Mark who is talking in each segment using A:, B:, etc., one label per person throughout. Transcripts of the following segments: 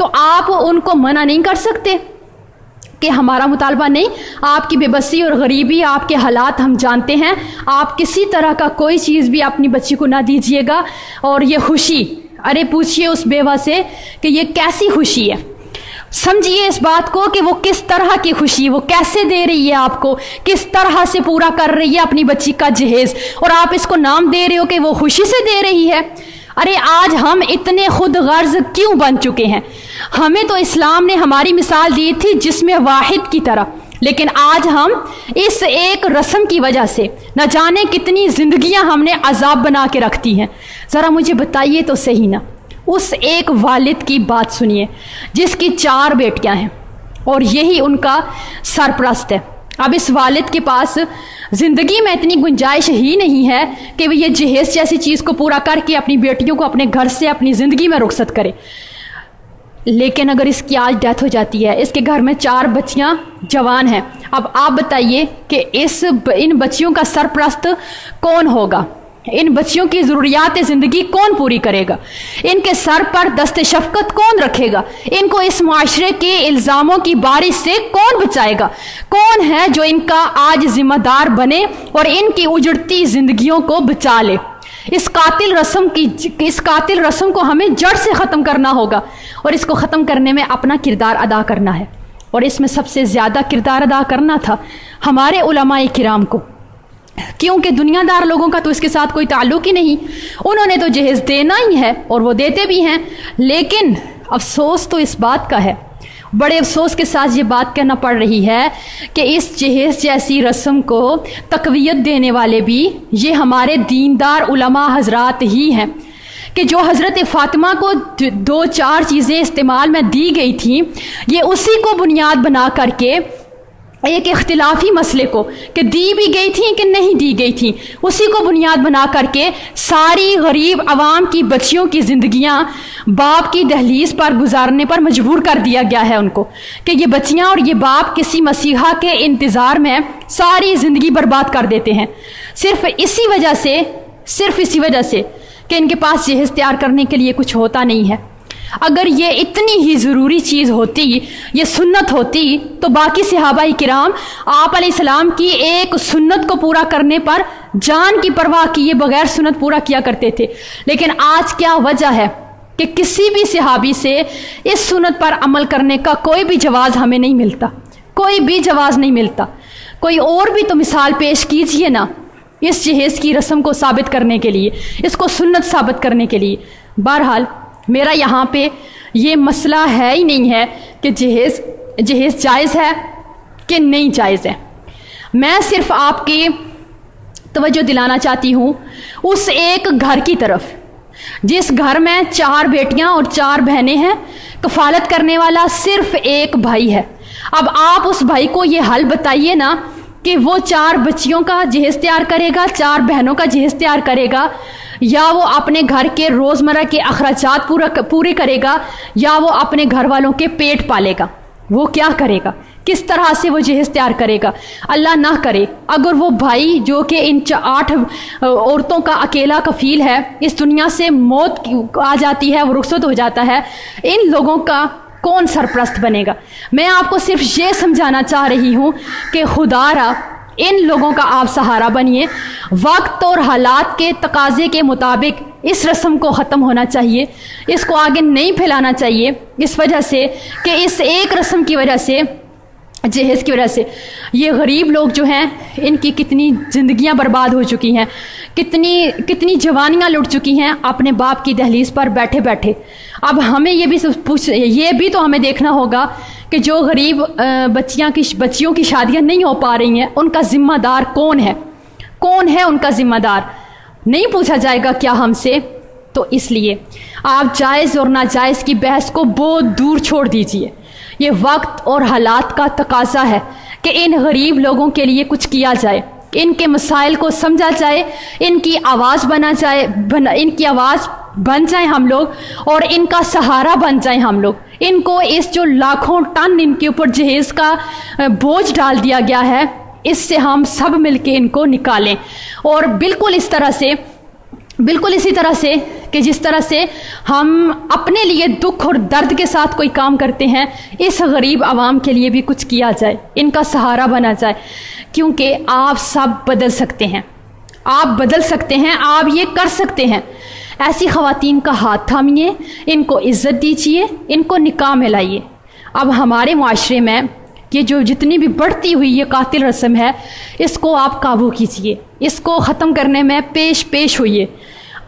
A: تو آپ ان کو منع نہیں کر سکتے کہ ہمارا مطالبہ نہیں، آپ کی بے بسی اور غریبی، آپ کے حالات ہم جانتے ہیں، آپ کسی طرح کا کوئی چیز بھی اپنی بچی کو نہ دیجیے گا۔ اور یہ خوشی، ارے پوچھئے اس بیوہ سے کہ یہ کیسی خوشی ہے، سمجھیے اس بات کو کہ وہ کس طرح کی خوشی، وہ کیسے دے رہی ہے آپ کو، کس طرح سے پورا کر رہی ہے اپنی بچی کا جہیز، اور آپ اس کو نام دے رہے ہو کہ وہ خوشی سے دے رہی ہے۔ ارے آج ہم اتنے خود غرض کیوں بن چکے ہیں؟ ہمیں تو اسلام نے ہماری مثال دی تھی جسم واحد کی طرح، لیکن آج ہم اس ایک رسم کی وجہ سے نہ جانے کتنی زندگیاں ہم نے عذاب بنا کے رکھتی ہیں۔ ذرا مجھے بتائیے تو صحیح نا، اس ایک والد کی بات سنیے جس کی 4 بیٹیاں ہیں اور یہی ان کا سرپرست ہے۔ اب اس والد کے پاس زندگی میں اتنی گنجائش ہی نہیں ہے کہ وہ یہ جہیز جیسی چیز کو پورا کر کے اپنی بیٹیوں کو اپنے گھر سے اپنی زندگی میں رخصت کرے۔ لیکن اگر اس کی آج ڈیتھ ہو جاتی ہے، اس کے گھر میں 4 بچیاں جوان ہیں، اب آپ بتائیے کہ ان بچیوں کا سرپرست کون ہوگا؟ ان بچیوں کی ضروریات زندگی کون پوری کرے گا؟ ان کے سر پر دست شفقت کون رکھے گا؟ ان کو اس معاشرے کے الزاموں کی بارش سے کون بچائے گا؟ کون ہے جو ان کا آج ذمہ دار بنے اور ان کی اجڑتی زندگیوں کو بچا لے؟ اس قاتل رسم کو ہمیں جڑ سے ختم کرنا ہوگا، اور اس کو ختم کرنے میں اپنا کردار ادا کرنا ہے، اور اس میں سب سے زیادہ کردار ادا کرنا تھا ہمارے علماء کرام کو، کیونکہ دنیا دار لوگوں کا تو اس کے ساتھ کوئی تعلق ہی نہیں، انہوں نے تو جہیز دینا ہی ہے اور وہ دیتے بھی ہیں۔ لیکن افسوس تو اس بات کا ہے، بڑے افسوس کے ساتھ یہ بات کہنا پڑ رہی ہے کہ اس جہیز جیسی رسم کو تقویت دینے والے بھی یہ ہمارے دیندار علماء حضرات ہی ہیں، کہ جو حضرت فاطمہ کو 2-4 چیزیں استعمال میں دی گئی تھیں، یہ اسی کو بنیاد بنا کر کے ایک اختلافی مسئلے کو کہ دی بھی گئی تھیں کہ نہیں دی گئی تھیں، اسی کو بنیاد بنا کر کے ساری غریب عوام کی بچیوں کی زندگیاں باپ کی دہلیز پر گزارنے پر مجبور کر دیا گیا ہے ان کو، کہ یہ بچیاں اور یہ باپ کسی مسیحا کے انتظار میں ساری زندگی برباد کر دیتے ہیں، صرف اسی وجہ سے کہ ان کے پاس جہیز تیار کرنے کے لیے کچھ ہوتا نہیں ہے۔ اگر یہ اتنی ہی ضروری چیز ہوتی، یہ سنت ہوتی، تو باقی صحابہ کرام آپ علیہ السلام کی ایک سنت کو پورا کرنے پر جان کی پرواہ کیے بغیر سنت پورا کیا کرتے تھے۔ لیکن آج کیا وجہ ہے کہ کسی بھی صحابی سے اس سنت پر عمل کرنے کا کوئی بھی جواز ہمیں نہیں ملتا، کوئی بھی جواز نہیں ملتا۔ کوئی اور بھی تو مثال پیش کیجئے نا اس جہیز کی رسم کو ثابت کرنے کے لیے، اس کو سنت ثابت کرنے کے لیے۔ بہرحال میرا یہاں پہ یہ مسئلہ ہے ہی نہیں ہے کہ جہیز جائز ہے کہ نہیں جائز ہے، میں صرف آپ کی توجہ دلانا چاہتی ہوں اس ایک گھر کی طرف جس گھر میں 4 بیٹیاں اور 4 بہنیں ہیں، کفالت کرنے والا صرف ایک بھائی ہے۔ اب آپ اس بھائی کو یہ حل بتائیے نا کہ وہ 4 بچیوں کا جہیز تیار کرے گا، 4 بہنوں کا جہیز تیار کرے گا، یا وہ اپنے گھر کے روزمرہ کے اخراجات پورے کرے گا، یا وہ اپنے گھر والوں کے پیٹ پالے گا؟ وہ کیا کرے گا؟ کس طرح سے وہ جہیز تیار کرے گا؟ اللہ نہ کرے اگر وہ بھائی جو کہ ان 8 عورتوں کا اکیلا کفیل ہے، اس دنیا سے موت آ جاتی ہے، وہ رخصت ہو جاتا ہے، ان لوگوں کا کون سرپرست بنے گا؟ میں آپ کو صرف یہ سمجھانا چاہ رہی ہوں کہ خدا را ان لوگوں کا آپ سہارا بنیے۔ وقت اور حالات کے تقاضے کے مطابق اس رسم کو ختم ہونا چاہیے، اس کو آگے نہیں پھیلانا چاہیے، اس وجہ سے کہ اس ایک رسم کی وجہ سے، جہیز کی وجہ سے یہ غریب لوگ جو ہیں ان کی کتنی زندگیاں برباد ہو چکی ہیں، کتنی جوانیاں لٹ چکی ہیں اپنے باپ کی دہلیز پر بیٹھے بیٹھے۔ اب ہمیں یہ بھی تو ہمیں دیکھنا ہوگا کہ جو غریب بچیوں کی شادیاں نہیں ہو پا رہی ہیں، ان کا ذمہ دار کون ہے؟ کون ہے ان کا ذمہ دار؟ نہیں پوچھا جائے گا کیا ہم سے؟ تو اس لیے آپ جائز اور ناجائز کی بحث کو بہت دور چھوڑ دیجئے۔ یہ وقت اور حالات کا تقاضا ہے کہ ان غریب لوگوں کے لیے کچھ کیا جائے، ان کے مسائل کو سمجھا جائے، ان کی آواز بن جائیں ہم لوگ، اور ان کا سہارا بن جائیں ہم لوگ۔ ان کو اس جو لاکھوں ٹن ان کے اوپر جہیز کا بوجھ ڈال دیا گیا ہے، اس سے ہم سب مل کے ان کو نکالیں، اور بالکل اس طرح سے بالکل اسی طرح سے کہ جس طرح سے ہم اپنے لیے دکھ اور درد کے ساتھ کوئی کام کرتے ہیں، اس غریب عوام کے لیے بھی کچھ کیا جائے، ان کا سہارا بنا جائے، کیونکہ آپ سب بدل سکتے ہیں، آپ بدل سکتے ہیں، آپ یہ کر سکتے ہیں۔ ایسی خواتین کا ہاتھ تھامیے، ان کو عزت دیجیے، ان کو نکاح میں لائیے۔ اب ہمارے معاشرے میں یہ جو جتنی بھی بڑھتی ہوئی یہ قاتل رسم ہے، اس کو آپ قابو کیجیے، اس کو ختم کرنے میں پیش ہوئیے۔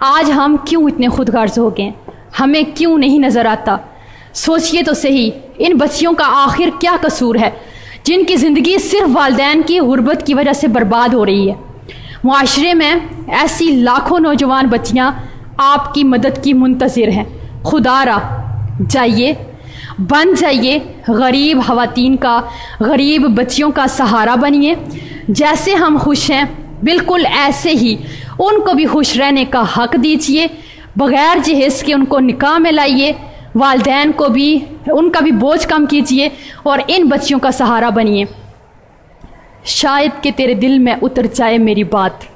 A: آج ہم کیوں اتنے خود غرض ہو گئے؟ ہمیں کیوں نہیں نظر آتا؟ سوچئے تو صحیح، ان بچیوں کا آخر کیا قصور ہے جن کی زندگی صرف والدین کی غربت کی وجہ سے برباد ہو رہی ہے؟ معاشرے میں ایسی لاکھوں نوجوان بچیاں آپ کی مدد کی منتظر ہیں۔ خدا را جائیے، بن جائیے، غریب خواتین کا، غریب بچیوں کا سہارا بنیے۔ جیسے ہم خوش ہیں بالکل ایسے ہی ان کو بھی خوش رہنے کا حق دیجیے، بغیر جہیز کے ان کو نکاح میں لائیے، والدین کو بھی ان کا بھی بوجھ کم کیجیے اور ان بچیوں کا سہارا بنیے۔ شاید کہ تیرے دل میں اتر جائے میری بات۔